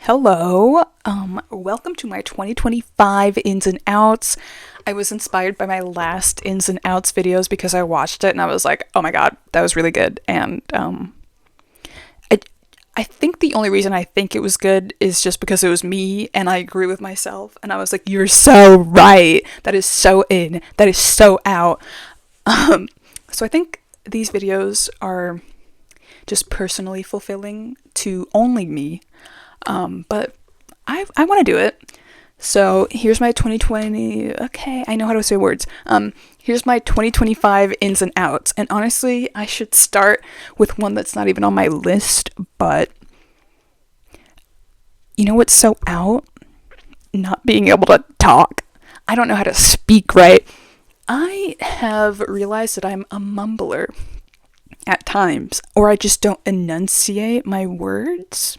Hello, welcome to my 2025 ins and outs. I was inspired by my last ins and outs videos because I watched it and I was like, oh my god, that was really good. And I, I think the only reason I think it was good is just because it was me and I agree with myself. And I was like, you're so right. That is so in. That is so out. So I think these videos are just personally fulfilling to only me. But I want to do it. So here's my 2020. Okay, I know how to say words. Here's my 2025 ins and outs. And honestly, I should start with one that's not even on my list. But you know what's so out? Not being able to talk. I don't know how to speak right. I have realized that I'm a mumbler at times, or I just don't enunciate my words.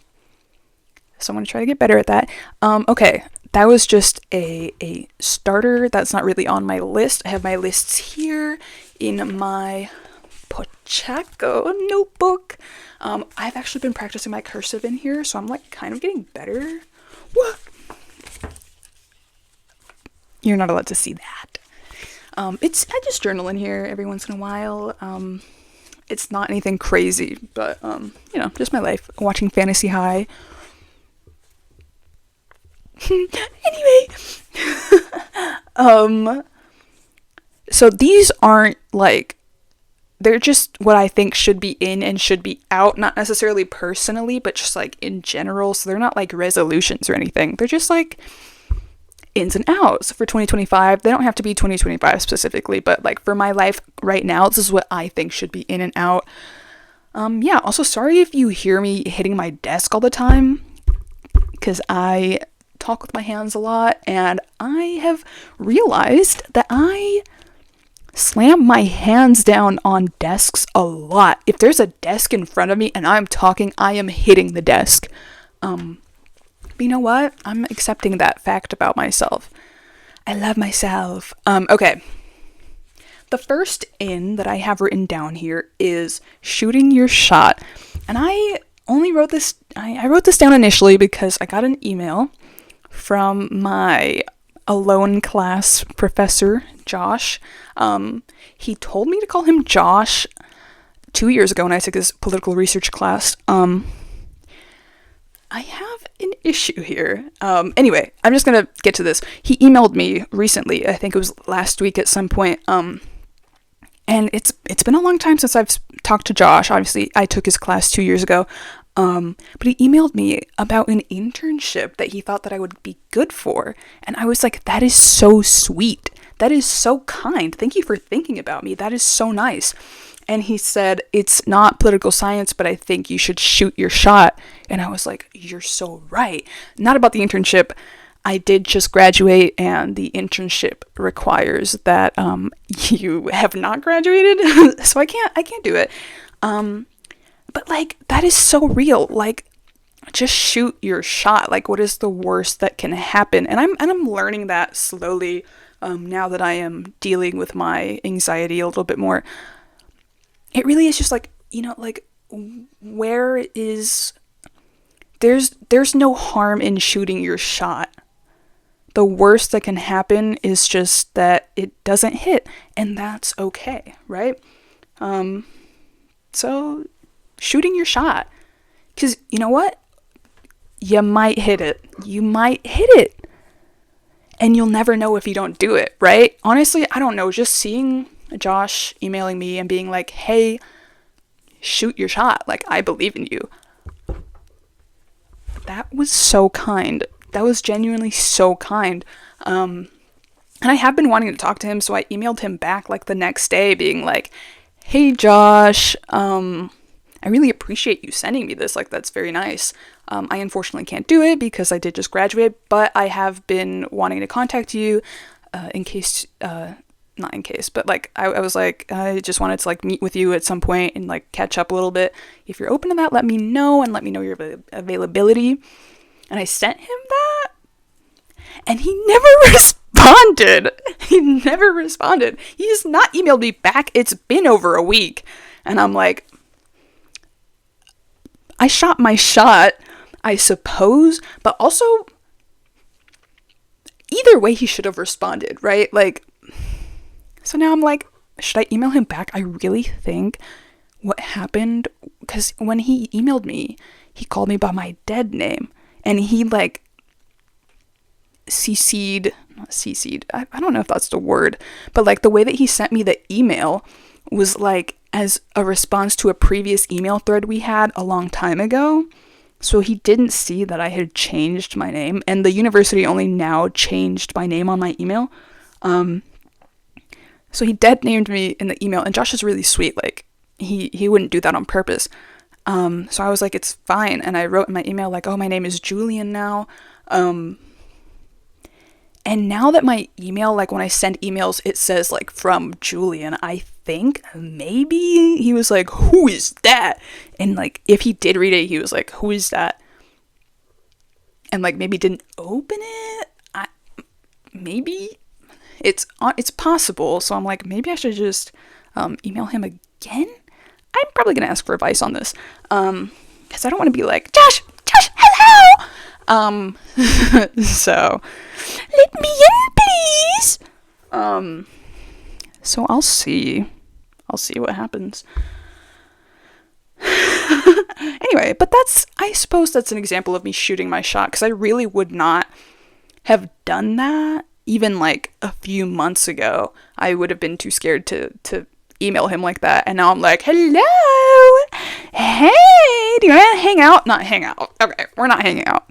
So I'm going to try to get better at that. Okay, that was just a starter. That's not really on my list. I have my lists here in my Pochaco notebook. I've actually been practicing my cursive in here, so I'm like kind of getting better. What? You're not allowed to see that. I just journal in here every once in a while. It's not anything crazy, but just my life. Watching Fantasy High. Anyway, so these aren't like, they're just what I think should be in and should be out, not necessarily personally, but just like in general. So they're not like resolutions or anything. They're just like ins and outs for 2025. They don't have to be 2025 specifically, but like for my life right now, this is what I think should be in and out. Also sorry if you hear me hitting my desk all the time, because I talk with my hands a lot, and I have realized that I slam my hands down on desks a lot. If there's a desk in front of me and I'm talking, I am hitting the desk. But you know what? I'm accepting that fact about myself. I love myself. Okay. The first in that I have written down here is shooting your shot. And I only wrote this, I wrote this down initially because I got an email from my alone class professor, Josh. He told me to call him Josh 2 years ago when I took his political research class. I have an issue here. Anyway, I'm just gonna get to this. He emailed me recently, I think it was last week at some point, and it's been a long time since I've talked to Josh. Obviously, I took his class 2 years ago. But he emailed me about an internship that he thought that I would be good for. And I was like, that is so sweet. That is so kind. Thank you for thinking about me. That is so nice. And he said, it's not political science, but I think you should shoot your shot. And I was like, you're so right. Not about the internship. I did just graduate, and the internship requires that you have not graduated. So I can't do it. But like, that is so real. Like, just shoot your shot. Like, what is the worst that can happen? And I'm learning that slowly, now that I am dealing with my anxiety a little bit more. It really is just like, like, there's no harm in shooting your shot. The worst that can happen is just that it doesn't hit, and that's okay, right? So shooting your shot, because you know what, you might hit it, and you'll never know if you don't do it, right? Honestly, I don't know, just seeing Josh emailing me and being like, hey, shoot your shot, like, I believe in you, that was so kind. That was genuinely so kind. And I have been wanting to talk to him, so I emailed him back like the next day being like, hey Josh, I really appreciate you sending me this. Like, that's very nice. I unfortunately can't do it because I did just graduate, but I have been wanting to contact you not in case, but like, I was like, I just wanted to like meet with you at some point and like catch up a little bit. If you're open to that, let me know, and let me know your availability. And I sent him that, and he never responded. He has not emailed me back. It's been over a week. And I'm like, I shot my shot. I suppose, but also either way he should have responded, right? Like, so now I'm like, should I email him back? I really think what happened, because when he emailed me, he called me by my dead name, and he like not CC'd, I don't know if that's the word, but like the way that he sent me the email was like as a response to a previous email thread we had a long time ago. So he didn't see that I had changed my name, and the university only now changed my name on my email. So he dead named me in the email, and Josh is really sweet. Like he wouldn't do that on purpose. So I was like, it's fine. And I wrote in my email like, oh, my name is Julian now. And now that my email, like when I send emails, it says like from Julian, I think maybe he was like, who is that? And like, if he did read it, he was like, who is that? And like, maybe didn't open it. Maybe it's possible. So I'm like, maybe I should just email him again. I'm probably going to ask for advice on this. Cause I don't want to be like, Josh, hello. So let me in, please. So I'll see what happens. Anyway, but I suppose that's an example of me shooting my shot, because I really would not have done that even like a few months ago. I would have been too scared to email him like that, and now I'm like, hello, hey, do you want to hang out? Not hang out. Okay, we're not hanging out.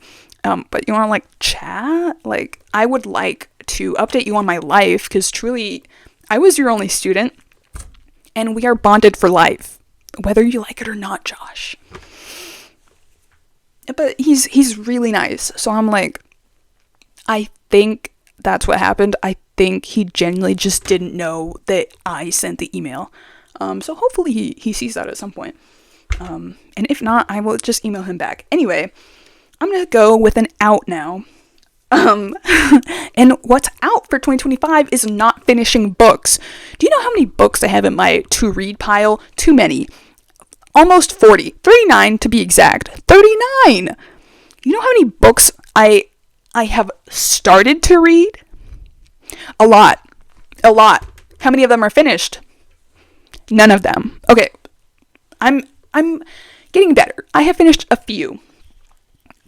But you want to like chat? Like, I would like to update you on my life, because truly, I was your only student, and we are bonded for life, whether you like it or not, Josh. But he's really nice, so I'm like, I think that's what happened. I think he genuinely just didn't know that I sent the email. So hopefully he sees that at some point. And if not, I will just email him back. Anyway, I'm going to go with an out now. And what's out for 2025 is not finishing books. Do you know how many books I have in my to-read pile? Too many. Almost 40. 39 to be exact. 39! You know how many books I have started to read? A lot. How many of them are finished? None of them. Okay. I'm getting better. I have finished a few.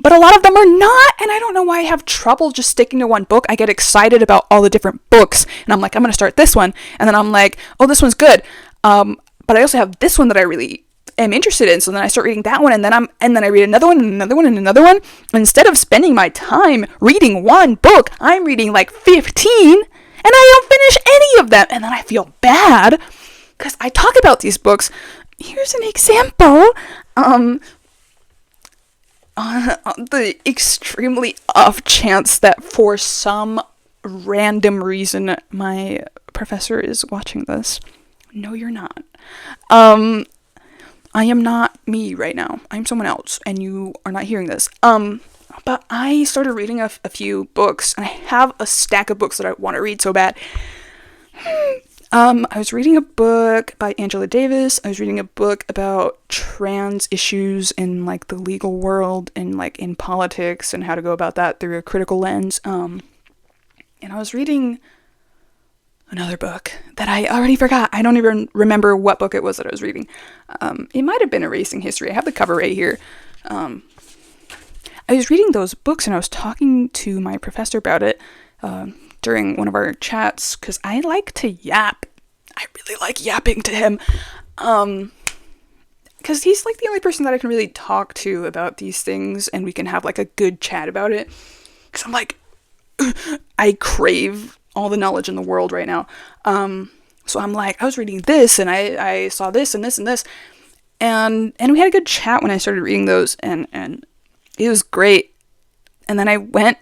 But a lot of them are not, and I don't know why I have trouble just sticking to one book. I get excited about all the different books, and I'm like, I'm going to start this one, and then I'm like, oh, this one's good. But I also have this one that I really am interested in, so then I start reading that one, and then I read another one, and another one, and another one. Instead of spending my time reading one book, I'm reading like 15, and I don't finish any of them, and then I feel bad, because I talk about these books. Here's an example. On the extremely off chance that for some random reason my professor is watching this. No, you're not. I am not me right now. I'm someone else, and you are not hearing this. But I started reading a few books, and I have a stack of books that I want to read so bad. I was reading a book by Angela Davis. I was reading a book about trans issues in like the legal world and like in politics and how to go about that through a critical lens. And I was reading another book that I already forgot. I don't even remember what book it was that I was reading. It might have been Erasing History. I have the cover right here. I was reading those books, and I was talking to my professor about it during one of our chats, because I like to yap. I really like yapping to him. Because he's like the only person that I can really talk to about these things, and we can have like a good chat about it. Because I'm like, I crave all the knowledge in the world right now. So I'm like, I was reading this, and I saw this and this and this. And we had a good chat when I started reading those, and it was great. And then I went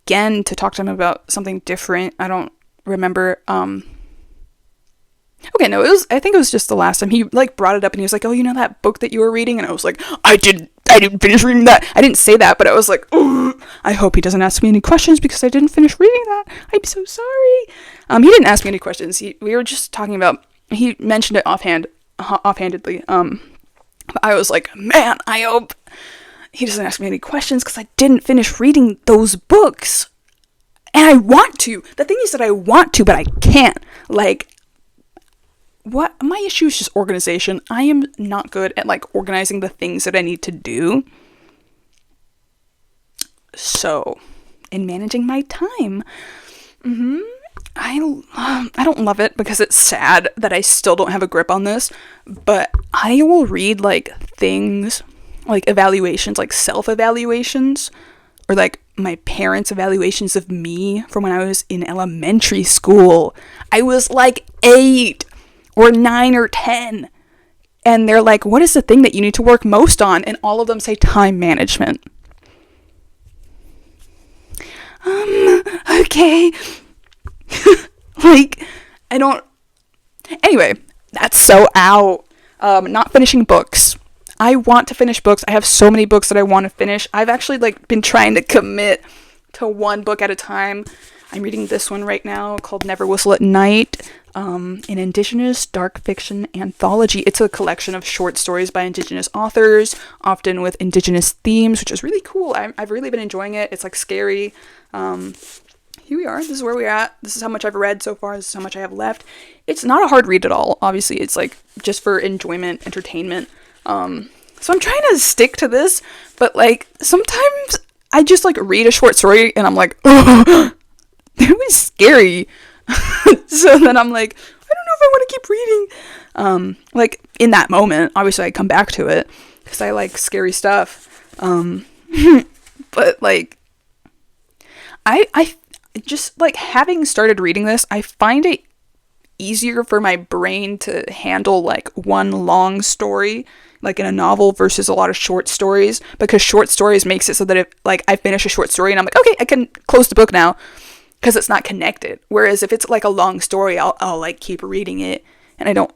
again to talk to him about something different. I don't remember. Okay, no, I think it was just the last time he like brought it up, and he was like, "Oh, you know that book that you were reading?" And I was like, I didn't finish reading that. I didn't say that, but I was like, "Ooh, I hope he doesn't ask me any questions because I didn't finish reading that. I'm so sorry." He didn't ask me any questions. We were just talking about. He mentioned it offhandedly. But I was like, man, I hope he doesn't ask me any questions because I didn't finish reading those books. And I want to. The thing is that I want to, but I can't. Like, what my issue is just organization. I am not good at like organizing the things that I need to do. So, in managing my time, I don't love it because it's sad that I still don't have a grip on this, but I will read like things, like evaluations, like self-evaluations, or like my parents' evaluations of me from when I was in elementary school. I was like 8 or 9 or 10. And they're like, what is the thing that you need to work most on? And all of them say time management. Okay. Like, I don't... Anyway, that's so out. Not finishing books. I want to finish books. I have so many books that I want to finish. I've actually like been trying to commit to one book at a time. I'm reading this one right now called Never Whistle at Night, an Indigenous dark fiction anthology. It's a collection of short stories by Indigenous authors, often with Indigenous themes, which is really cool. I've really been enjoying it. It's like scary. Here we are. This is where we're at. This is how much I've read so far. This is how much I have left. It's not a hard read at all. Obviously, it's like just for enjoyment, entertainment. So I'm trying to stick to this, but like sometimes I just like read a short story and I'm like, oh, that was scary. So then I'm like, I don't know if I want to keep reading. Like in that moment, obviously I come back to it because I like scary stuff. But like, I just like having started reading this, I find it easier for my brain to handle like one long story, like in a novel, versus a lot of short stories, because short stories makes it so that if like I finish a short story and I'm like, okay, I can close the book now because it's not connected. Whereas if it's like a long story, I'll like keep reading it and I don't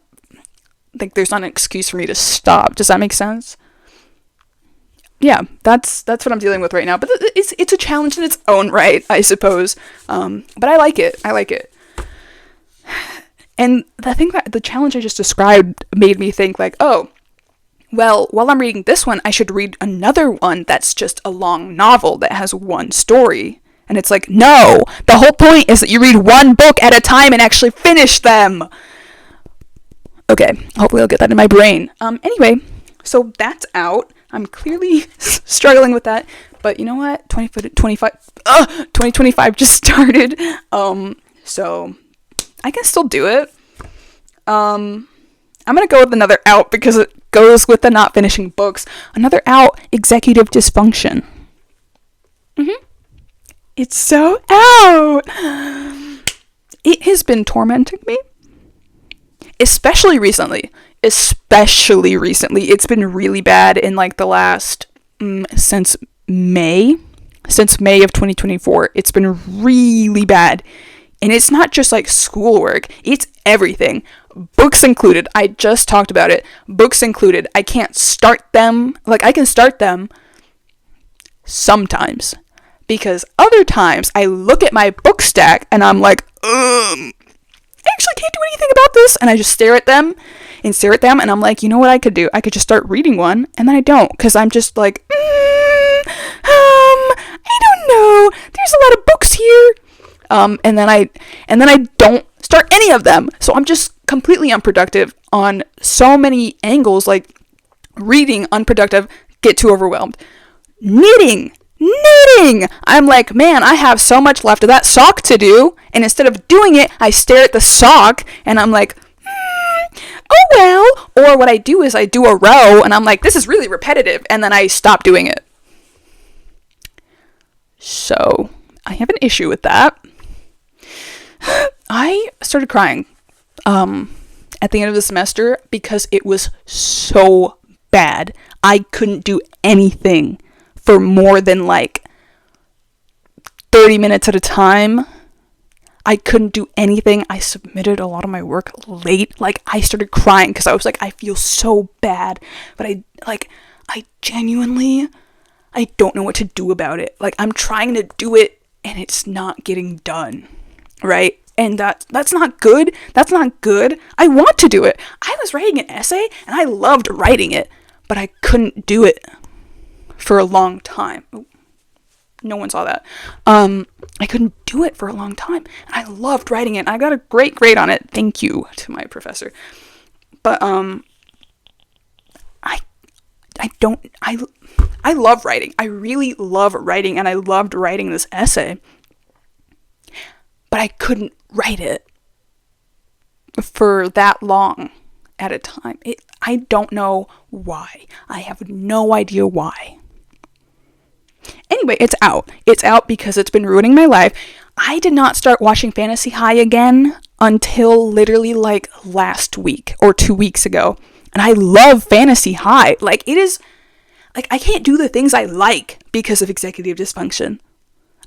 think there's not an excuse for me to stop. Does that make sense? Yeah, that's what I'm dealing with right now. But it's a challenge in its own right, I suppose. But I like it. And the challenge I just described made me think like, oh, well, while I'm reading this one, I should read another one that's just a long novel that has one story. And it's like, no, the whole point is that you read one book at a time and actually finish them. Okay, hopefully I'll get that in my brain. Anyway, so that's out. I'm clearly struggling with that. But you know what? 2025 just started. So I can still do it. I'm going to go with another out because it goes with the not finishing books. Another out, executive dysfunction. It's so out. It has been tormenting me. Especially recently. It's been really bad in like the last, since May of 2024. It's been really bad. And it's not just like schoolwork, it's everything. Books included. I just talked about it. Books included. I can't start them. Like, I can start them sometimes. Because other times, I look at my book stack and I'm like, I actually can't do anything about this. And I just stare at them. And I'm like, you know what I could do? I could just start reading one. And then I don't. Because I'm just like, I don't know. There's a lot of books here. And then I don't start any of them. So I'm just completely unproductive on so many angles. Like reading, unproductive, get too overwhelmed. Knitting. I'm like, man, I have so much left of that sock to do. And instead of doing it, I stare at the sock and I'm like, oh well. Or what I do is I do a row and I'm like, this is really repetitive. And then I stop doing it. So I have an issue with that. I started crying at the end of the semester because it was so bad. I couldn't do anything for more than like 30 minutes at a time. I couldn't do anything. I submitted a lot of my work late. Like, I started crying because I was like, I feel so bad. But I genuinely, I don't know what to do about it. Like, I'm trying to do it and it's not getting done. Right? And that's not good. That's not good. I want to do it. I was writing an essay and I loved writing it, but I couldn't do it. for a long time. Ooh, no one saw that. I couldn't do it for a long time. And I loved writing it. I got a great grade on it. Thank you to my professor. But I love writing. I really love writing, and I loved writing this essay. But I couldn't write it for that long at a time. I don't know why. I have no idea why. Anyway, it's out. It's out because it's been ruining my life. I did not start watching Fantasy High again until literally like last week or 2 weeks ago. And I love Fantasy High. Like, it is, like, I can't do the things I like because of executive dysfunction.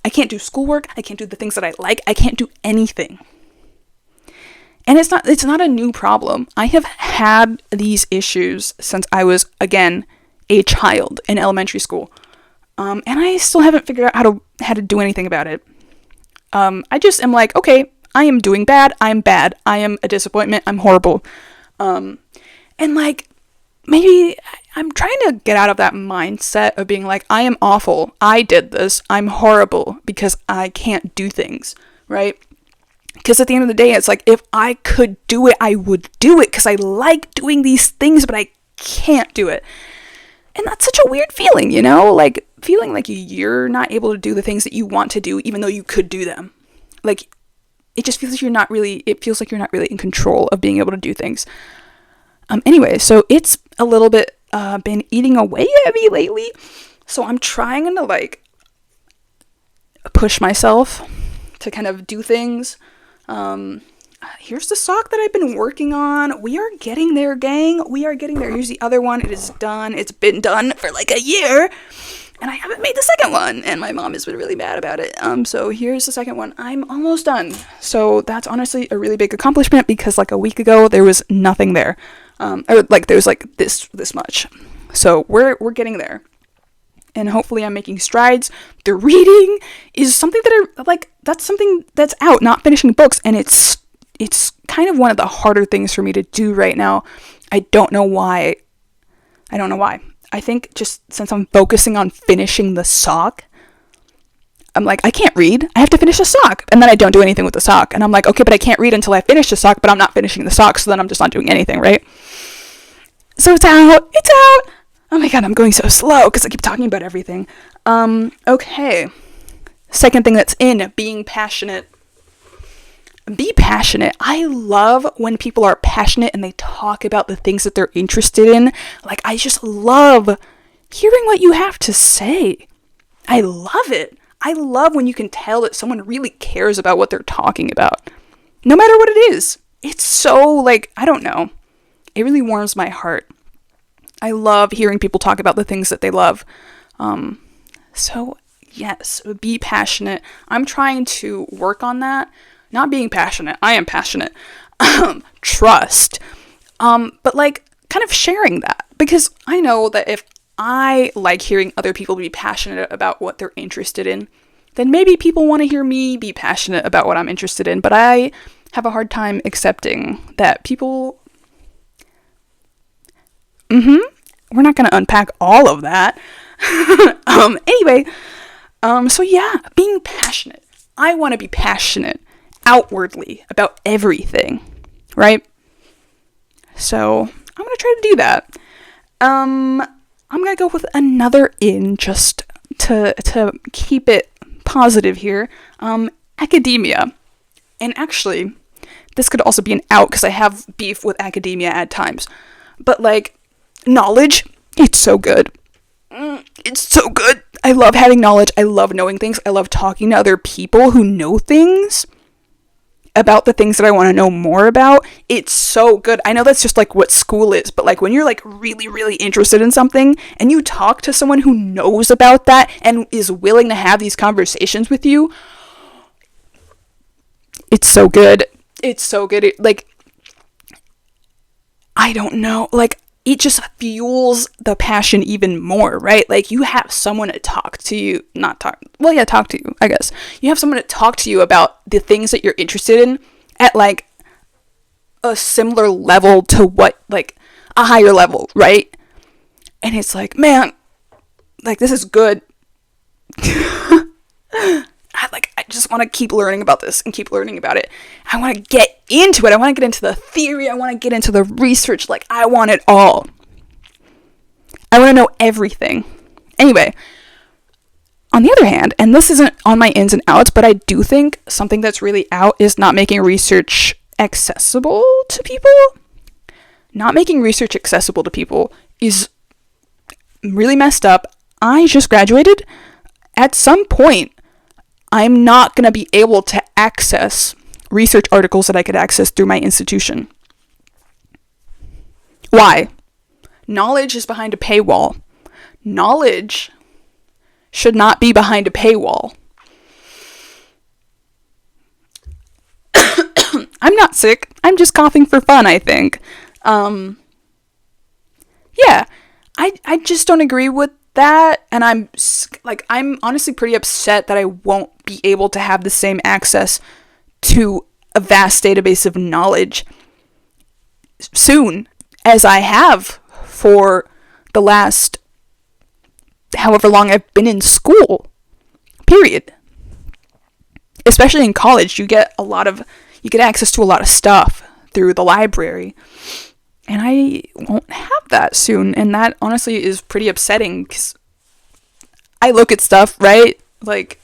I can't do schoolwork. I can't do the things that I like. I can't do anything. And it's not a new problem. I have had these issues since I was, again, a child in elementary school. And I still haven't figured out how to do anything about it. I just am like, okay, I am doing bad. I'm bad. I am a disappointment. I'm horrible. And like, maybe I'm trying to get out of that mindset of being like, I am awful. I did this. I'm horrible because I can't do things, right? Because at the end of the day, it's like, if I could do it, I would do it because I like doing these things, but I can't do it. And that's such a weird feeling, you know? Like, feeling like you're not able to do the things that you want to do, even though you could do them. Like, it just feels like you're not really in control of being able to do things. Anyway, so it's a little bit been eating away at me lately. So I'm trying to, like, push myself to kind of do things. Here's the sock that I've been working on. We are getting there, gang. We are getting there. Here's the other one. It is done. It's been done for like a year. And I haven't made the second one. And my mom has been really mad about it. So here's the second one. I'm almost done. So that's honestly a really big accomplishment because like a week ago, there was nothing there. Or like there was like this much. So we're getting there. And hopefully I'm making strides. The reading is something that I like. That's something that's out, not finishing books. And it's kind of one of the harder things for me to do right now. I don't know why. I think just since I'm focusing on finishing the sock, I'm like, I can't read. I have to finish the sock. And then I don't do anything with the sock. And I'm like, okay, but I can't read until I finish the sock, but I'm not finishing the sock. So then I'm just not doing anything, right? So it's out. It's out. Oh my God, I'm going so slow because I keep talking about everything. Okay. Second thing that's in, being passionate. Be passionate. I love when people are passionate and they talk about the things that they're interested in. Like, I just love hearing what you have to say. I love it. I love when you can tell that someone really cares about what they're talking about. No matter what it is. It's so, like, I don't know. It really warms my heart. I love hearing people talk about the things that they love. So, yes, be passionate. I'm trying to work on that. Not being passionate. I am passionate. Trust. But like kind of sharing that. Because I know that if I like hearing other people be passionate about what they're interested in, then maybe people want to hear me be passionate about what I'm interested in. But I have a hard time accepting that people... We're not going to unpack all of that. Anyway. So yeah, being passionate. I want to be passionate outwardly about everything, right? So I'm gonna try to do that. I'm gonna go with another in just to keep it positive here. Academia. And actually, this could also be an out because I have beef with academia at times. But like, knowledge, it's so good. It's so good. I love having knowledge. I love knowing things. I love talking to other people who know things about the things that I want to know more about. It's so good. I know that's just like what school is, but like when you're like really, really interested in something and you talk to someone who knows about that and is willing to have these conversations with you, it's so good. It's so good. Like, I don't know, like, it just fuels the passion even more, right? Like, you have someone to talk to you, talk to you, I guess. You have someone to talk to you about the things that you're interested in at, like, a similar level to what, like, a higher level, right? And it's like, man, like, this is good. I just want to keep learning about this and keep learning about it. I want to get into it. I want to get into the theory. I want to get into the research. Like, I want it all. I want to know everything. Anyway, on the other hand, and this isn't on my ins and outs, but I do think something that's really out is not making research accessible to people. Not making research accessible to people is really messed up. I just graduated. At some point, I'm not going to be able to access research articles that I could access through my institution. Why? Knowledge is behind a paywall. Knowledge should not be behind a paywall. I'm not sick. I'm just coughing for fun, I think. Yeah, I just don't agree with that, and I'm honestly pretty upset that I won't be able to have the same access to a vast database of knowledge soon as I have for the last however long I've been in school, period. Especially in college, you get access to a lot of stuff through the library, and I won't have that soon, and that honestly is pretty upsetting, because I look at stuff, right? Like,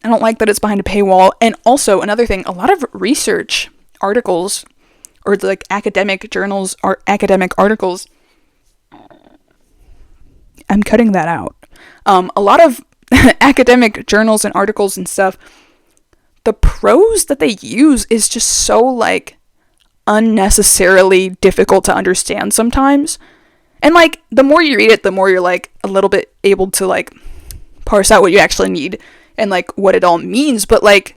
I don't like that it's behind a paywall. And also, another thing, a lot of research articles, or like academic journals or academic articles, I'm cutting that out. A lot of academic journals and articles and stuff, the prose that they use is just so, like, unnecessarily difficult to understand sometimes. And, like, the more you read it, the more you're, like, a little bit able to, like, parse out what you actually need and, like, what it all means. But, like,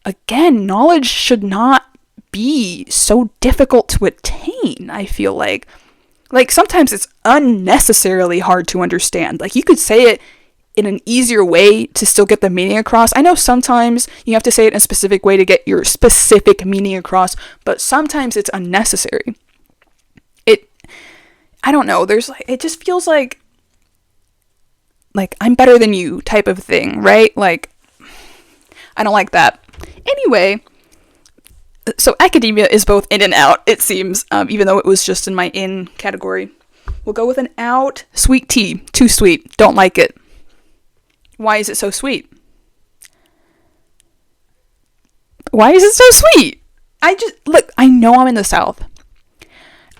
again, knowledge should not be so difficult to attain, I feel like. Like, sometimes it's unnecessarily hard to understand. Like, you could say it in an easier way to still get the meaning across. I know sometimes you have to say it in a specific way to get your specific meaning across, but sometimes it's unnecessary. I don't know, it just feels like I'm better than you type of thing, right? Like, I don't like that. Anyway, so academia is both in and out, it seems, even though it was just in my in category. We'll go with an out. Sweet tea. Too sweet. Don't like it. Why is it so sweet? Why is it so sweet? I know I'm in the South.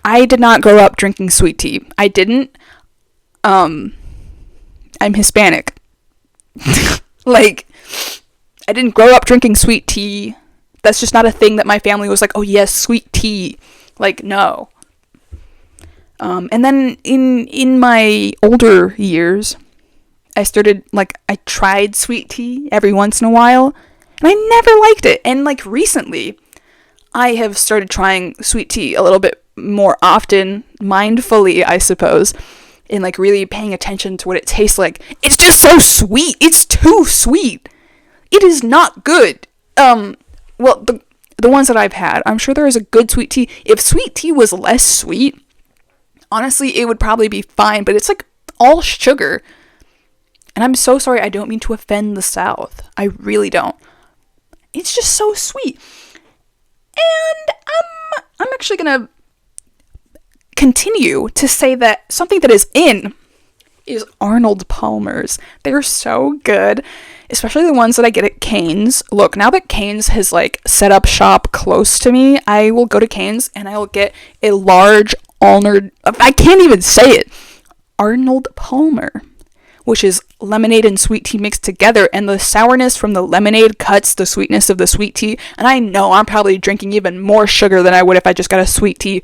I did not grow up drinking sweet tea. I didn't. I'm Hispanic. Like, I didn't grow up drinking sweet tea. That's just not a thing that my family was like, oh yes, sweet tea. Like, no. And then in my older years, I tried sweet tea every once in a while, and I never liked it. And, like, recently, I have started trying sweet tea a little bit more often, mindfully, I suppose, and, like, really paying attention to what it tastes like. It's just so sweet. It's too sweet. It is not good. Well, the ones that I've had, I'm sure there is a good sweet tea. If sweet tea was less sweet, honestly, it would probably be fine, but it's, like, all sugar. And I'm so sorry, I don't mean to offend the South. I really don't. It's just so sweet. And I'm actually gonna continue to say that something that is in is Arnold Palmer's. They're so good, especially the ones that I get at Cane's. Look, now that Cane's has, like, set up shop close to me, I will go to Cane's and I will get a large I can't even say it, Arnold Palmer, which is lemonade and sweet tea mixed together, and the sourness from the lemonade cuts the sweetness of the sweet tea, and I know I'm probably drinking even more sugar than I would if I just got a sweet tea,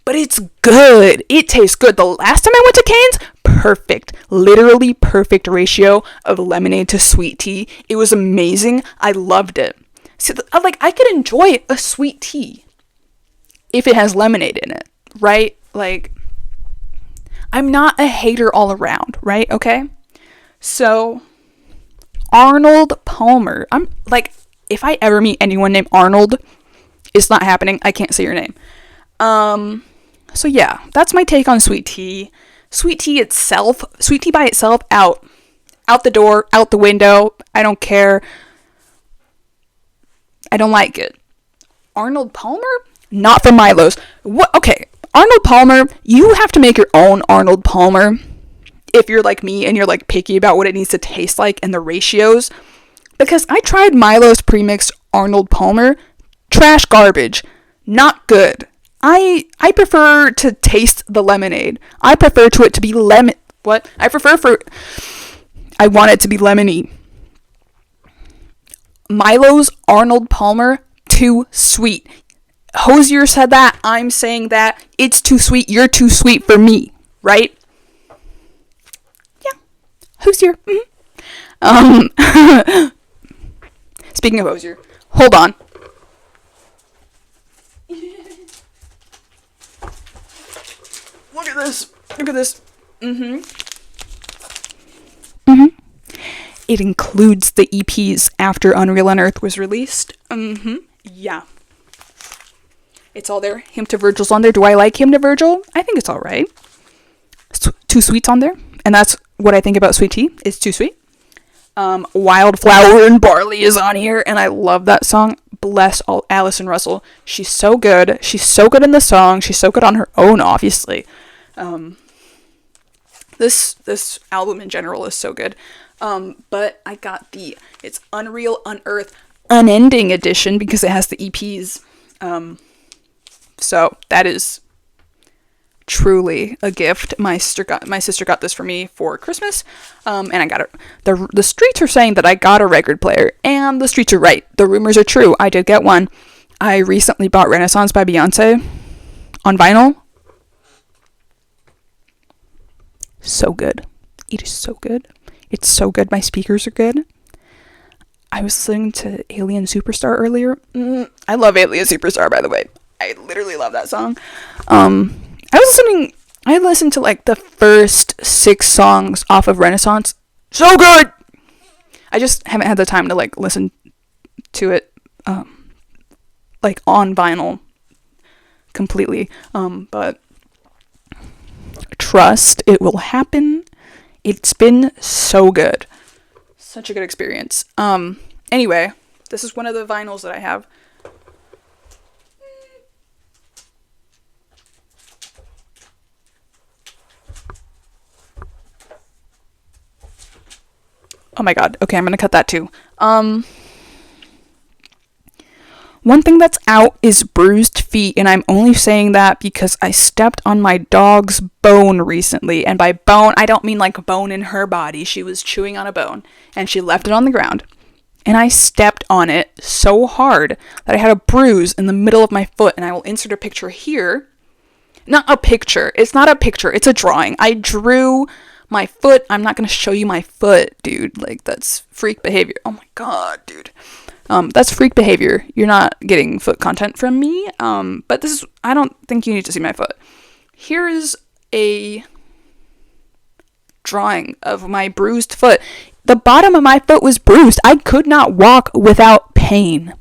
but it's good. It tastes good. The last time I went to Cane's, perfect, literally perfect ratio of lemonade to sweet tea. It was amazing. I loved it. See, I could enjoy a sweet tea if it has lemonade in it, right? Like, I'm not a hater all around, right? Okay? So, Arnold Palmer. I'm, like, if I ever meet anyone named Arnold, it's not happening. I can't say your name. So yeah, that's my take on sweet tea. Sweet tea itself, sweet tea by itself, out the door, out the window. I don't care. I don't like it. Arnold Palmer? Not for Milo's. What? Okay, Arnold Palmer, you have to make your own Arnold Palmer if you're like me and you're like picky about what it needs to taste like and the ratios. Because I tried Milo's premixed Arnold Palmer. Trash garbage. Not good. I prefer to taste the lemonade. I prefer to it to be lemon. What? I want it to be lemony. Milo's Arnold Palmer, too sweet. Hosier said that. I'm saying that. It's too sweet. You're too sweet for me. Right? Yeah. Hosier. Mm-hmm. Speaking of Hosier. Hold on. Look at this. Look at this. It includes the EPs after Unreal Unearthed was released. Yeah. It's all there. Hymn to Virgil's on there. Do I like Hymn to Virgil? I think it's alright. Too Sweet's on there. And that's what I think about sweet tea. It's too sweet. Wildflower and Barley is on here. And I love that song. Bless Alison Russell. She's so good. She's so good in the song. She's so good on her own, obviously. This album in general is so good. But I got it's Unreal Unearthed Unending Edition because it has the EPs. So that is truly a gift. My sister got this for me for Christmas. And I got it. The streets are saying that I got a record player, and the streets are right. The rumors are true. I did get one. I recently bought Renaissance by Beyonce on vinyl. So good. It is so good. It's so good. My speakers are good. I was listening to Alien Superstar earlier. I love Alien Superstar, by the way. I literally love that song. I listened to like the first 6 songs off of Renaissance. So good! I just haven't had the time to like listen to it like on vinyl completely. But trust, it will happen. It's been so good. Such a good experience. Anyway, this is one of the vinyls that I have. Oh my god. Okay, I'm gonna cut that too. One thing that's out is bruised feet, and I'm only saying that because I stepped on my dog's bone recently, and by bone, I don't mean like a bone in her body. She was chewing on a bone, and she left it on the ground, and I stepped on it so hard that I had a bruise in the middle of my foot, and I will insert a picture here. Not a picture. It's not a picture. It's a drawing. I drew my foot. I'm not going to show you my foot, dude. Like, that's freak behavior. Oh my god, dude. That's freak behavior. You're not getting foot content from me. But I don't think you need to see my foot. Here is a drawing of my bruised foot. The bottom of my foot was bruised. I could not walk without pain.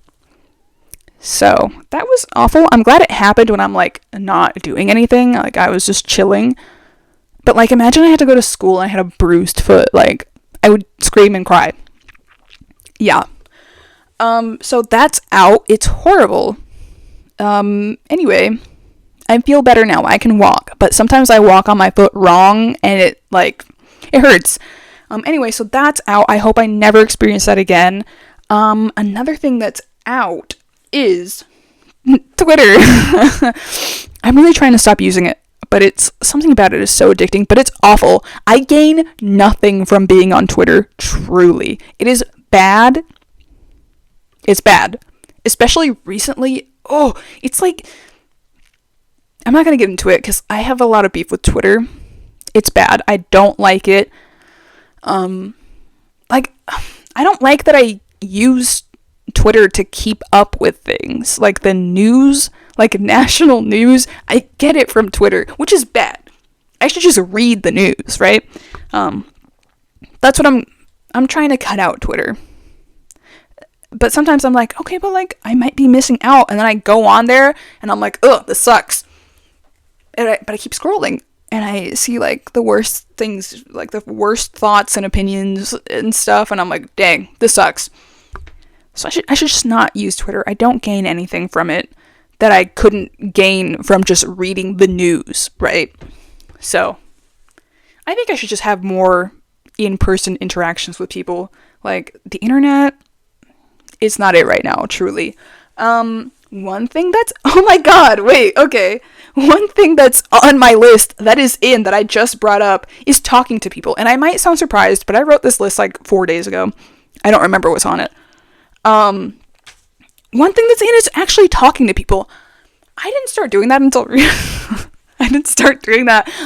So, that was awful. I'm glad it happened when I'm, like, not doing anything. Like, I was just chilling. But, like, imagine I had to go to school and I had a bruised foot. Like, I would scream and cry. Yeah. So that's out. It's horrible. Anyway, I feel better now. I can walk. But sometimes I walk on my foot wrong and it hurts. Anyway, so that's out. I hope I never experience that again. Another thing that's out is Twitter. I'm really trying to stop using it. But it's something about it is so addicting, but it's awful. I gain nothing from being on Twitter, truly. It is bad. It's bad. Especially recently. Oh, it's like, I'm not going to get into it because I have a lot of beef with Twitter. It's bad. I don't like it. I don't like that I use Twitter to keep up with things. Like the news, like national news, I get it from Twitter, which is bad. I should just read the news, right? That's what I'm trying to cut out Twitter. But sometimes I'm like, okay, but like I might be missing out, and then I go on there and I'm like, ugh, this sucks. But I keep scrolling. and I see like the worst things, like the worst thoughts and opinions and stuff, and I'm like, dang, this sucks. So I should just not use Twitter. I don't gain anything from it that I couldn't gain from just reading the news, right? So I think I should just have more in-person interactions with people. Like, the internet, it's not it right now, truly. One thing that's, oh my god, wait, okay. One thing that's on my list that I just brought up is talking to people. And I might sound surprised, but I wrote this list like 4 days ago. I don't remember what's on it. One thing that's in is actually talking to people. I didn't start doing that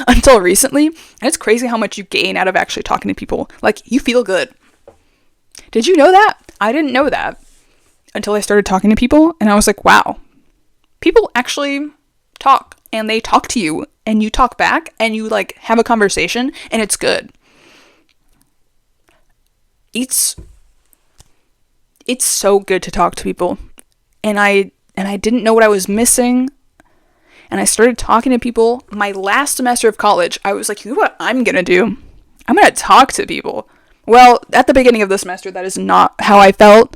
until recently. And it's crazy how much you gain out of actually talking to people. Like, you feel good. Did you know that? I didn't know that until I started talking to people, and I was like, wow. People actually talk, and they talk to you, and you talk back, and you like have a conversation, and it's good. It's so good to talk to people. And I didn't know what I was missing. And I started talking to people. My last semester of college, I was like, you know what I'm going to do? I'm going to talk to people. Well, at the beginning of the semester, that is not how I felt.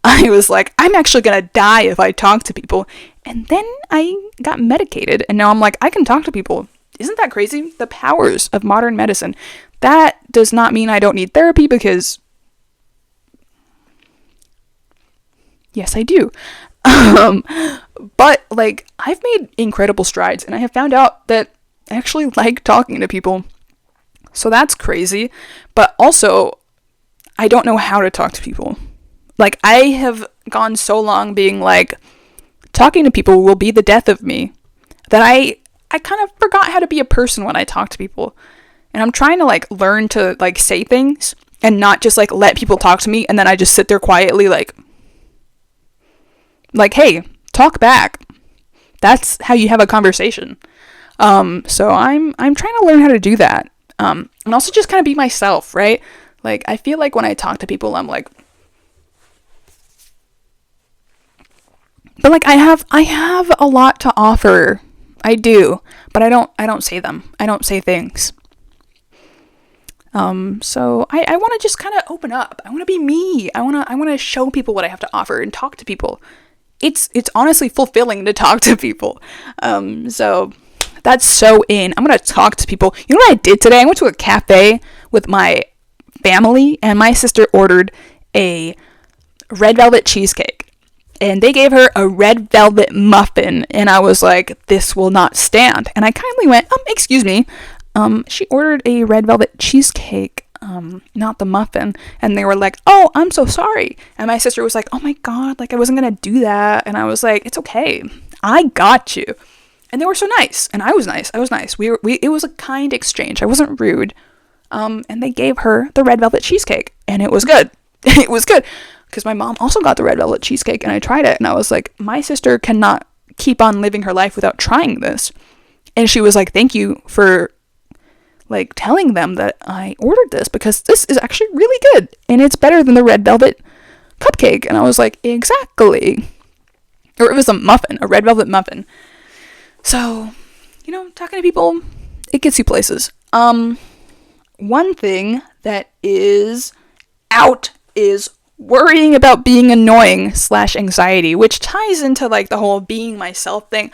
I was like, I'm actually going to die if I talk to people. And then I got medicated. And now I'm like, I can talk to people. Isn't that crazy? The powers of modern medicine. That does not mean I don't need therapy, because yes, I do. But like, I've made incredible strides, and I have found out that I actually like talking to people. So that's crazy. But also, I don't know how to talk to people. Like, I have gone so long being like, talking to people will be the death of me, that I kind of forgot how to be a person when I talk to people. And I'm trying to like learn to like say things and not just like let people talk to me and then I just sit there quietly like, hey, talk back. That's how you have a conversation. So I'm trying to learn how to do that. And also just kind of be myself, right? Like, I feel like when I talk to people, I'm like, but like I have a lot to offer. I do, but I don't say them. I don't say things. So I want to just kind of open up. I want to be me. I want to show people what I have to offer and talk to people. It's honestly fulfilling to talk to people. So that's so in. I'm going to talk to people. You know what I did today? I went to a cafe with my family, and my sister ordered a red velvet cheesecake. And they gave her a red velvet muffin, and I was like, this will not stand. And I kindly went, excuse me. She ordered a red velvet cheesecake, not the muffin. And they were like, oh, I'm so sorry. And my sister was like, oh my God, like I wasn't going to do that. And I was like, it's okay. I got you. And they were so nice. And I was nice. It was a kind exchange. I wasn't rude. And they gave her the red velvet cheesecake, and it was good. It was good. Because my mom also got the red velvet cheesecake, and I tried it, and I was like, my sister cannot keep on living her life without trying this. And she was like, thank you for like telling them that I ordered this, because this is actually really good, and it's better than the red velvet cupcake. And I was like, exactly. Or it was a red velvet muffin. So, talking to people, it gets you places. One thing that is out is worrying about being annoying / anxiety, which ties into like the whole being myself thing.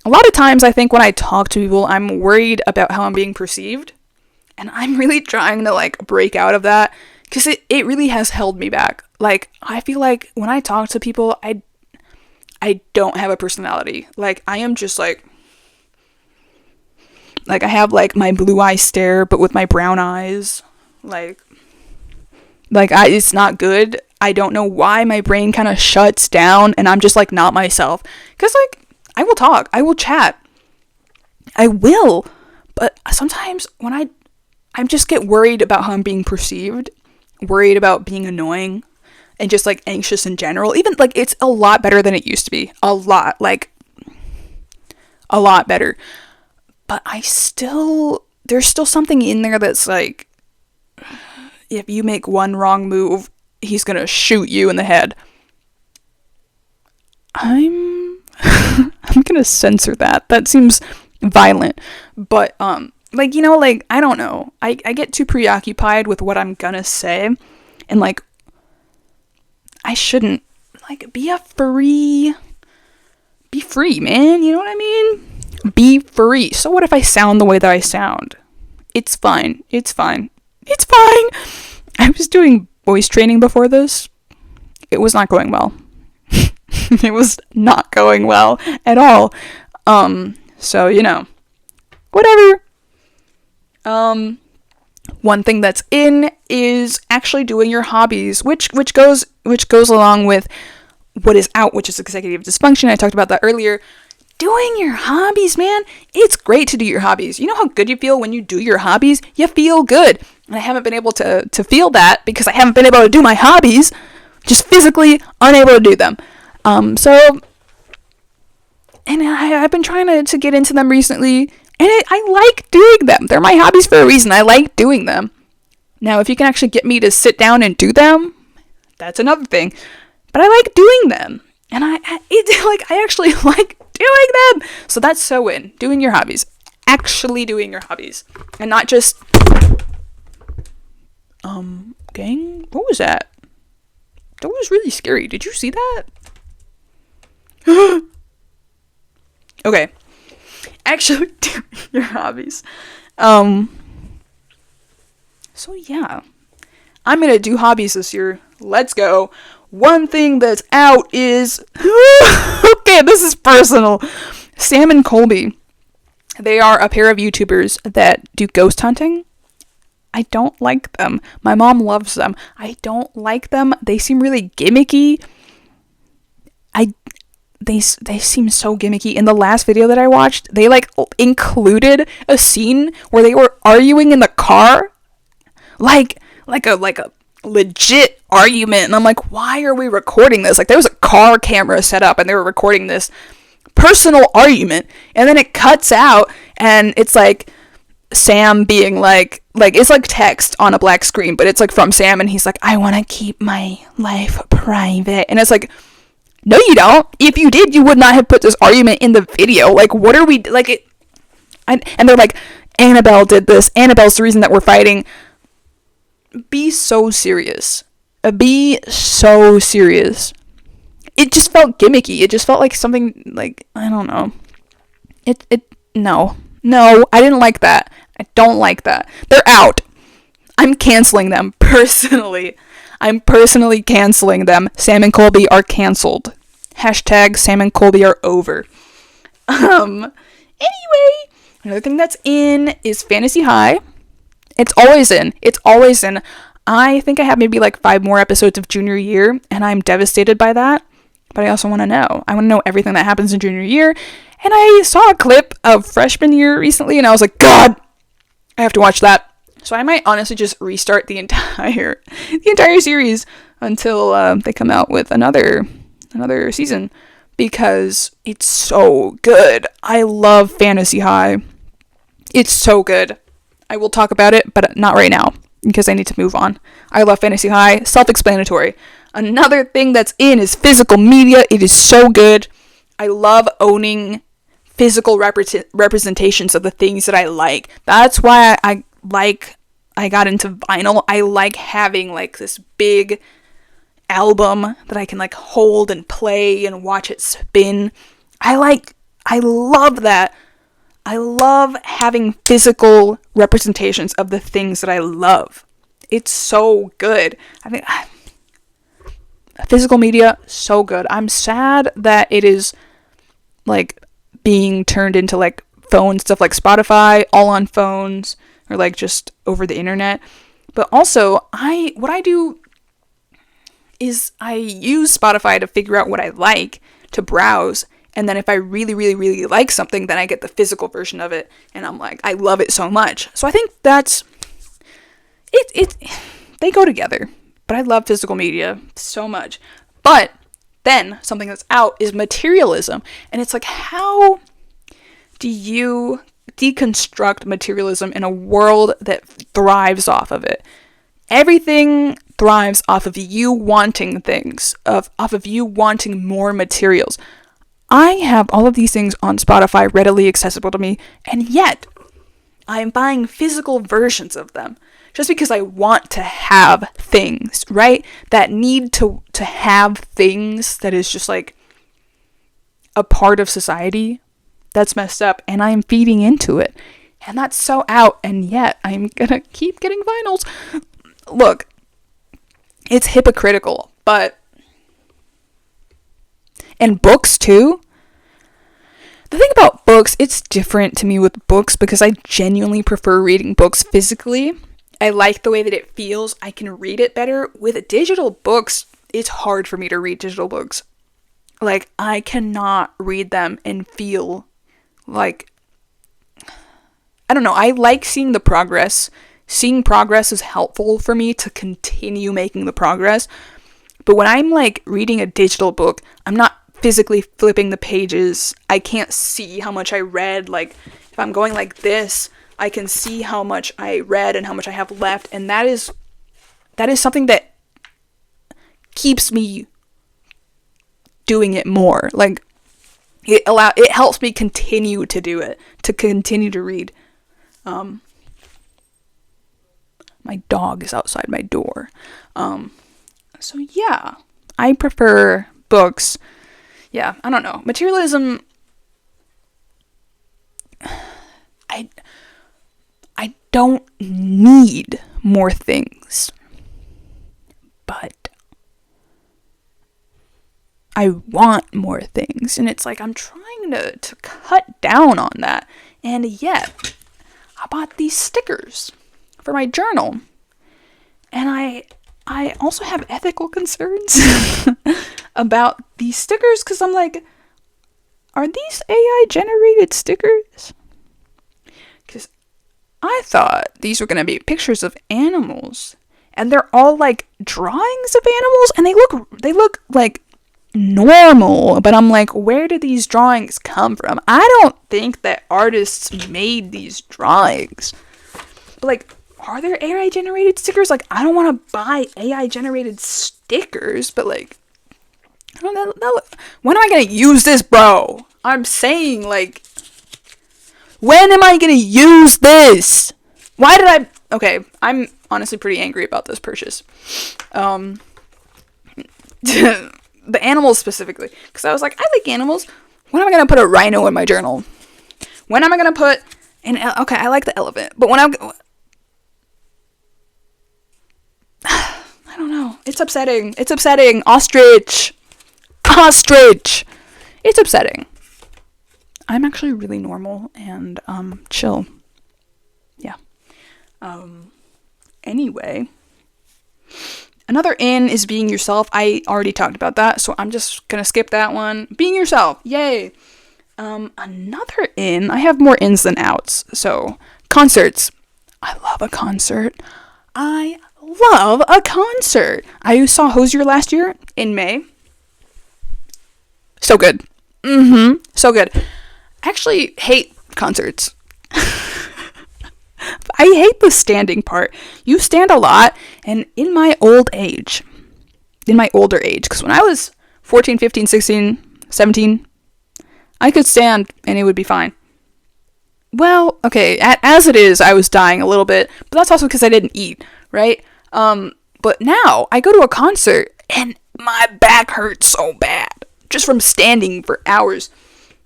A lot of times I think when I talk to people, I'm worried about how I'm being perceived, and I'm really trying to like break out of that, because it really has held me back. Like, I feel like when I talk to people, I don't have a personality. Like, I am just like I have like my blue eye stare, but with my brown eyes. It's not good. I don't know why my brain kind of shuts down, and I'm just like not myself. Because like, I will talk, I will chat, I will, but sometimes when I just get worried about how I'm being perceived, worried about being annoying, and just like anxious in general. Even like, it's a lot better than it used to be. A lot better. But there's still something in there that's like, if you make one wrong move, he's gonna shoot you in the head. I'm gonna censor that. That seems violent. But like, you know, like, I don't know. I get too preoccupied with what I'm gonna say. And, like, I shouldn't. Like, be free, man. You know what I mean? Be free. So what if I sound the way that I sound? It's fine. It's fine. It's fine. I was doing voice training before this. It was not going well. It was not going well at all. So, you know, whatever. One thing that's in is actually doing your hobbies, which goes along with what is out, which is executive dysfunction. I talked about that earlier. Doing your hobbies, man. It's great to do your hobbies. You know how good you feel when you do your hobbies? You feel good. And I haven't been able to feel that because I haven't been able to do my hobbies. Just physically unable to do them. And I've been trying to get into them recently. And I like doing them. They're my hobbies for a reason. I like doing them. Now, if you can actually get me to sit down and do them, that's another thing. But I like doing them. And I actually like doing them. So that's so in. Doing your hobbies. Actually doing your hobbies. And not just... gang? What was that? That was really scary. Did you see that? Okay. Actually doing your hobbies. So yeah. I'm gonna do hobbies this year. Let's go. One thing that's out is... okay, this is personal. Sam and Colby. They are a pair of YouTubers that do ghost hunting. I don't like them. My mom loves them. I don't like them. They seem really gimmicky. They seem so gimmicky. In the last video that I watched, they like included a scene where they were arguing in the car. Like a legit argument. And I'm like, why are we recording this? Like, there was a car camera set up and they were recording this personal argument. And then it cuts out and it's like Sam being like it's like text on a black screen, but it's like from Sam and he's like, I want to keep my life private. And it's like, no, you don't. If you did, you would not have put this argument in the video. Like, what are we, like, it, and they're like, Annabelle did this. Annabelle's the reason that we're fighting. Be so serious. Be so serious. It just felt gimmicky. It just felt like something, like, I don't know. No, I didn't like that. I don't like that. They're out. I'm canceling them, personally. I'm personally canceling them. Sam and Colby are canceled. Hashtag Sam and Colby are over. Anyway, another thing that's in is Fantasy High. It's always in. It's always in. I think I have maybe like 5 more episodes of junior year, and I'm devastated by that. But I also want to know. I want to know everything that happens in junior year. And I saw a clip of freshman year recently, and I was like, God, I have to watch that. So I might honestly just restart the entire series until they come out with another season, because it's so good. I love Fantasy High. It's so good. I will talk about it, but not right now because I need to move on. I love Fantasy High. Self-explanatory. Another thing that's in is physical media. It is so good. I love owning physical representations of the things that I like. That's why I got into vinyl. I like having like this big album that I can like hold and play and watch it spin. I love that. I love having physical representations of the things that I love. It's so good. I mean, physical media, so good. I'm sad that it is like being turned into like phone stuff like Spotify, all on phones, or like just over the internet. But also, what I do is I use Spotify to figure out what I like, to browse, and then if I really, really, really like something, then I get the physical version of it, and I'm like, I love it so much. So I think that's it. They go together, but I love physical media so much. But then something that's out is materialism, and it's like, how do you deconstruct materialism in a world that thrives off of it? Everything thrives off of you wanting things, off of you wanting more materials. I have all of these things on Spotify readily accessible to me, and yet I'm buying physical versions of them just because I want to have things, right? That need to have things that is just like a part of society that's messed up, and I'm feeding into it. And that's so out, and yet I'm gonna keep getting vinyls. Look, it's hypocritical, but... And books, too. The thing about books, it's different to me with books because I genuinely prefer reading books physically. I like the way that it feels. I can read it better. With digital books, it's hard for me to read digital books. Like, I cannot read them and feel like... I don't know. I like seeing the progress. Seeing progress is helpful for me to continue making the progress. But when I'm, like, reading a digital book, I'm not physically flipping the pages. I can't see how much I read. Like, if I'm going like this, I can see how much I read and how much I have left. And that is something that keeps me doing it more. Like, it helps me continue to do it, to continue to read. My dog is outside my door. So yeah, I prefer books. Yeah, I don't know. Materialism, I don't need more things, but I want more things. And it's like I'm trying to cut down on that. And yet, I bought these stickers for my journal. And I also have ethical concerns about these stickers because I'm like, are these AI generated stickers? Because I thought these were going to be pictures of animals, and they're all like drawings of animals, and they look like normal, but I'm like, where did these drawings come from? I don't think that artists made these drawings. But like, are there AI generated stickers? Like, I don't want to buy AI generated stickers, but like, I don't know. When am I gonna use this, bro? I'm saying, like, when am I gonna use this? Why did I... Okay, I'm honestly pretty angry about this purchase. The animals specifically. Because I was like, I like animals. When am I gonna put a rhino in my journal? When am I gonna put... Okay, I like the elephant. But when I'm... I don't know. It's upsetting. It's upsetting. Ostrich. It's upsetting. I'm actually really normal and chill. Yeah. Anyway, another in is being yourself. I already talked about that, so I'm just gonna skip that one. Being yourself. Yay. Another in. I have more ins than outs. So, concerts. I love a concert. I saw Hozier last year in May. So good. So good. I actually hate concerts. I hate the standing part. You stand a lot, and in my older age, because when I was 14, 15, 16, 17, I could stand and it would be fine. Well, okay, as it is, I was dying a little bit, but that's also because I didn't eat, right? But now, I go to a concert, and my back hurts so bad, just from standing for hours.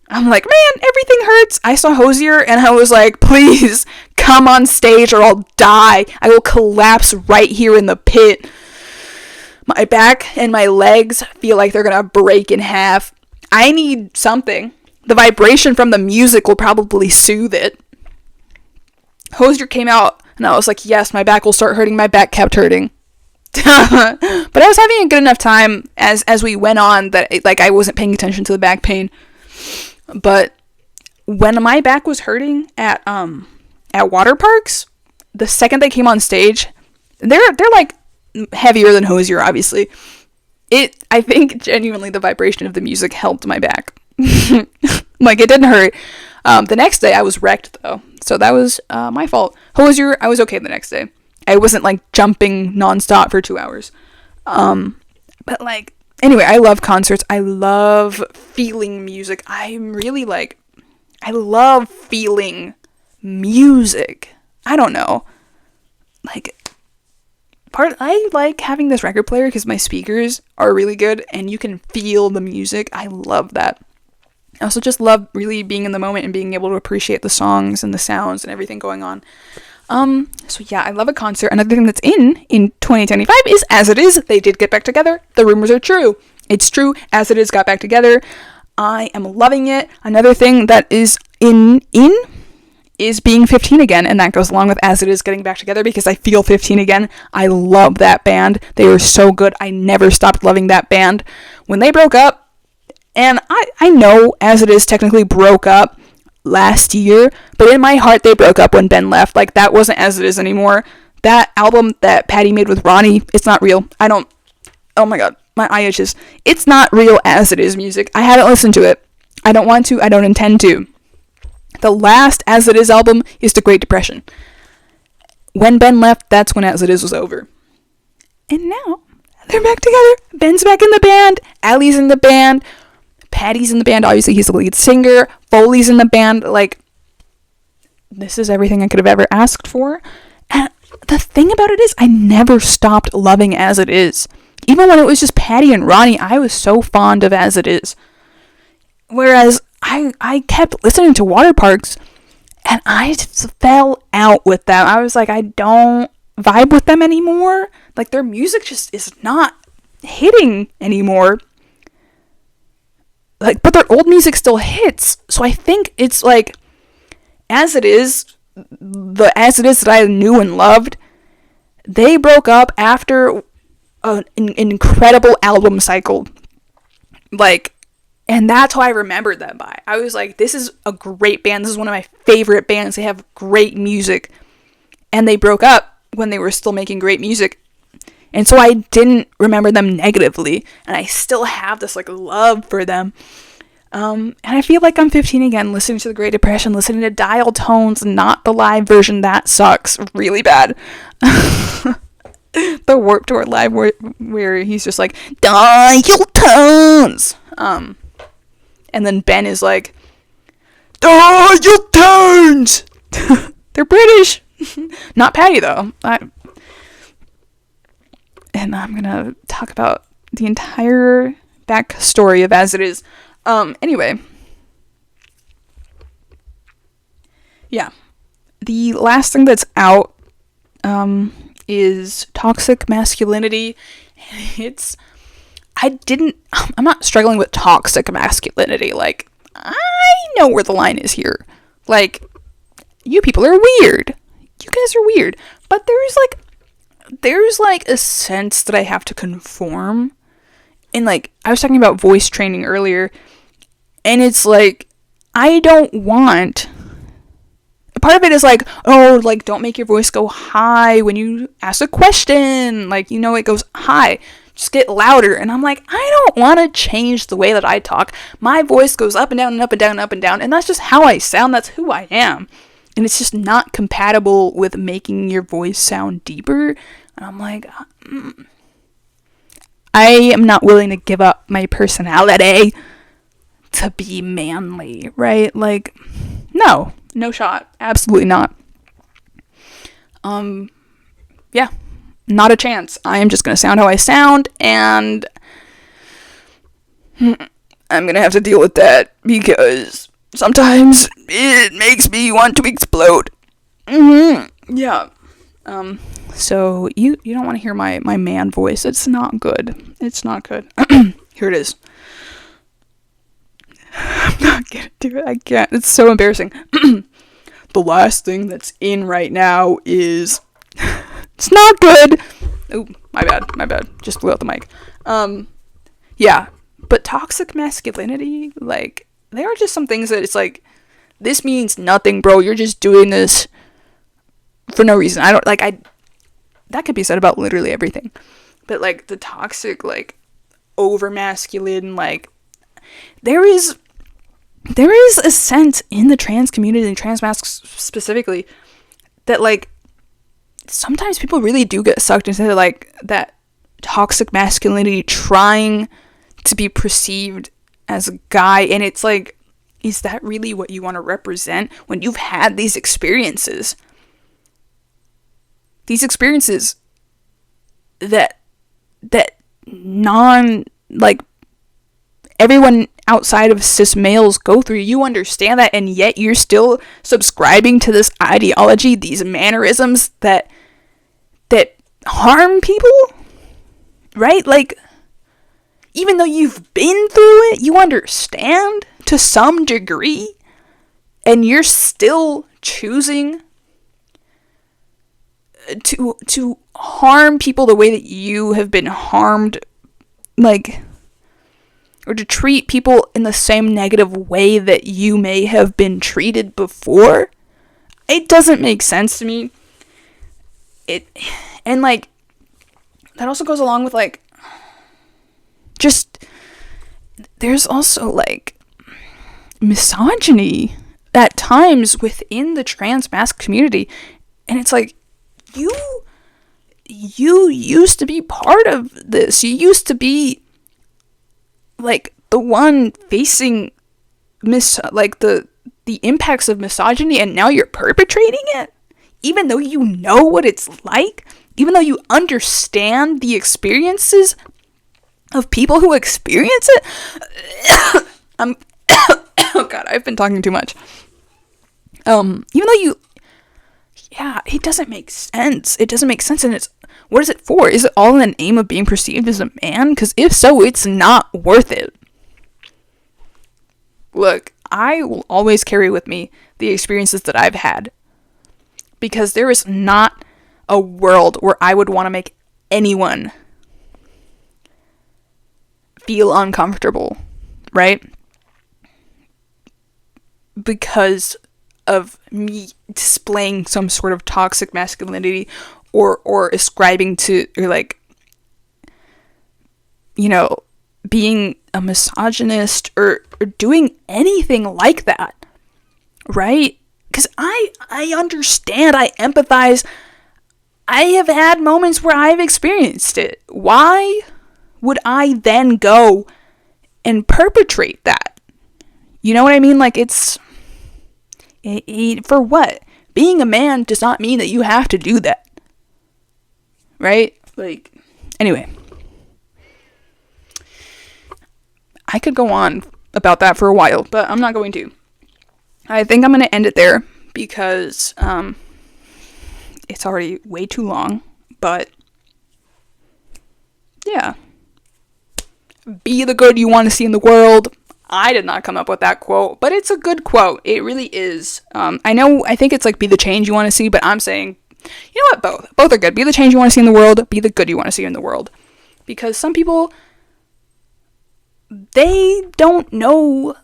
I'm like, man, everything hurts. I saw Hozier, and I was like, please, come on stage or I'll die. I will collapse right here in the pit. My back and my legs feel like they're gonna break in half. I need something. The vibration from the music will probably soothe it. Hozier came out, and I was like, yes, my back will start hurting. My back kept hurting. But I was having a good enough time as we went on that I wasn't paying attention to the back pain. But when my back was hurting at water parks, the second they came on stage, they're like heavier than Hozier, obviously. I think genuinely the vibration of the music helped my back. Like, it didn't hurt. The next day I was wrecked though, so that was my fault. Hozier, I was okay the next day. I wasn't like jumping nonstop for 2 hours. But like, anyway, I love concerts. I love feeling music. I'm really like, I love feeling music. I don't know. Like, I like having this record player because my speakers are really good and you can feel the music. I love that. I also just love really being in the moment and being able to appreciate the songs and the sounds and everything going on. So yeah, I love a concert. Another thing that's in 2025 is As It Is. They did get back together. The rumors are true. It's true. As It Is got back together. I am loving it. Another thing that is in is being 15 again, and that goes along with As It Is getting back together because I feel 15 again. I love that band. They were so good. I never stopped loving that band. When they broke up, and I know As It Is technically broke up last year, but in my heart they broke up when Ben left. Like, that wasn't As It Is anymore. That album that Patty made with Ronnie, it's not real. Oh my god, my eye itches. It's not real As It Is music. I haven't listened to it. I don't want to. I don't intend to. The last As It Is album is The Great Depression. When Ben left, that's when As It Is was over. And now, they're back together. Ben's back in the band. Allie's in the band. Patty's in the band. Obviously, he's the lead singer. Foley's in the band. Like, this is everything I could have ever asked for. And the thing about it is, I never stopped loving As It Is. Even when it was just Patty and Ronnie, I was so fond of As It Is. Whereas I kept listening to Water Parks, and I just fell out with them. I was like, I don't vibe with them anymore. Like, their music just is not hitting anymore. Like, but their old music still hits. So I think it's like, As It Is, the As It Is that I knew and loved, they broke up after an incredible album cycle. Like, and that's how I remembered them by. I was like, this is a great band. This is one of my favorite bands. They have great music. And they broke up when they were still making great music. And so I didn't remember them negatively. And I still have this, like, love for them. And I feel like I'm 15 again, listening to The Great Depression, listening to Dial Tones, not the live version. That sucks really bad. The Warped Tour live where he's just like, Dial Tones! And then Ben is like, Dial Tones! They're British! Not Patty, though. And I'm gonna talk about the entire backstory of As It Is. Anyway. Yeah. The last thing that's out, is Toxic Masculinity. I'm not struggling with toxic masculinity. Like, I know where the line is here. Like, you people are weird. You guys are weird. But there's a sense that I have to conform. And, like, I was talking about voice training earlier. And it's like, I don't want... Part of it is like, oh, like, don't make your voice go high when you ask a question. Like, you know, it goes high. Just get louder. And I'm like, I don't want to change the way that I talk. My voice goes up and down and up and down and up and down. And that's just how I sound. That's who I am. And it's just not compatible with making your voice sound deeper. And I'm like, I am not willing to give up my personality to be manly, right? Like, no shot. Absolutely not. Yeah, not a chance. I am just going to sound how I sound, and I'm going to have to deal with that because sometimes it makes me want to explode. Yeah. So you don't want to hear my man voice. It's not good. It's not good. Here it is. I'm not gonna do it. I can't. It's so embarrassing. The last thing that's in right now is... It's not good. Oh, my bad. Just blew out the mic. Yeah. But toxic masculinity, like, there are just some things that it's like, this means nothing, bro. You're just doing this for no reason. That could be said about literally everything. But, like, the toxic, like, over masculine, like, there is a sense in the trans community and trans masks specifically that, like, sometimes people really do get sucked into, like, that toxic masculinity trying to be perceived as a guy, and it's like, is that really what you want to represent when you've had these experiences? These experiences that like, everyone outside of cis males go through. You understand that, and yet you're still subscribing to this ideology, these mannerisms that harm people, right? Like, even though you've been through it, you understand to some degree, and you're still choosing to harm people the way that you have been harmed, like, or to treat people in the same negative way that you may have been treated before. It doesn't make sense to me. And like, that also goes along with, like, just, there's also, like, misogyny at times within the trans masc community, and it's like, you used to be part of this. You used to be, like, the one facing the impacts of misogyny, and now you're perpetrating it, even though you know what it's like, even though you understand the experiences of people who experience it. Oh god, I've been talking too much. Even though it doesn't make sense. It doesn't make sense, and what is it for? Is it all in the name of being perceived as a man? Because if so, it's not worth it. Look, I will always carry with me the experiences that I've had, because there is not a world where I would want to make anyone feel uncomfortable, right? Because of me displaying some sort of toxic masculinity, or ascribing to, or, like, you know, being a misogynist, or doing anything like that, right? Because I understand, I empathize, I have had moments where I've experienced it. Why would I then go and perpetrate that? You know what I mean? Like, for what? Being a man does not mean that you have to do that. Right? Like, anyway. I could go on about that for a while, but I'm not going to. I think I'm going to end it there, because it's already way too long. But yeah. Be the good you want to see in the world. I did not come up with that quote, but it's a good quote. It really is. I think it's like, be the change you want to see, but I'm saying, you know what, both are good. Be the change you want to see in the world, be the good you want to see in the world. Because some people, they don't know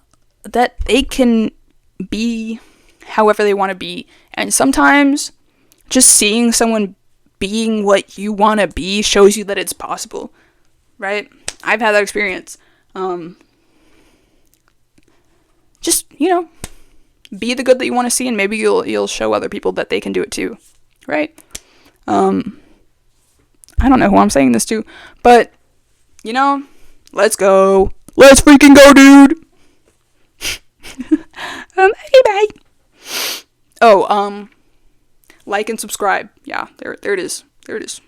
that they can be however they want to be. And sometimes just seeing someone being what you want to be shows you that it's possible, right? I've had that experience. Just, be the good that you want to see, and maybe you'll show other people that they can do it too, right? I don't know who I'm saying this to, but, let's go. Let's freaking go, dude! Hey, bye! Oh, like and subscribe. Yeah, there it is. There it is.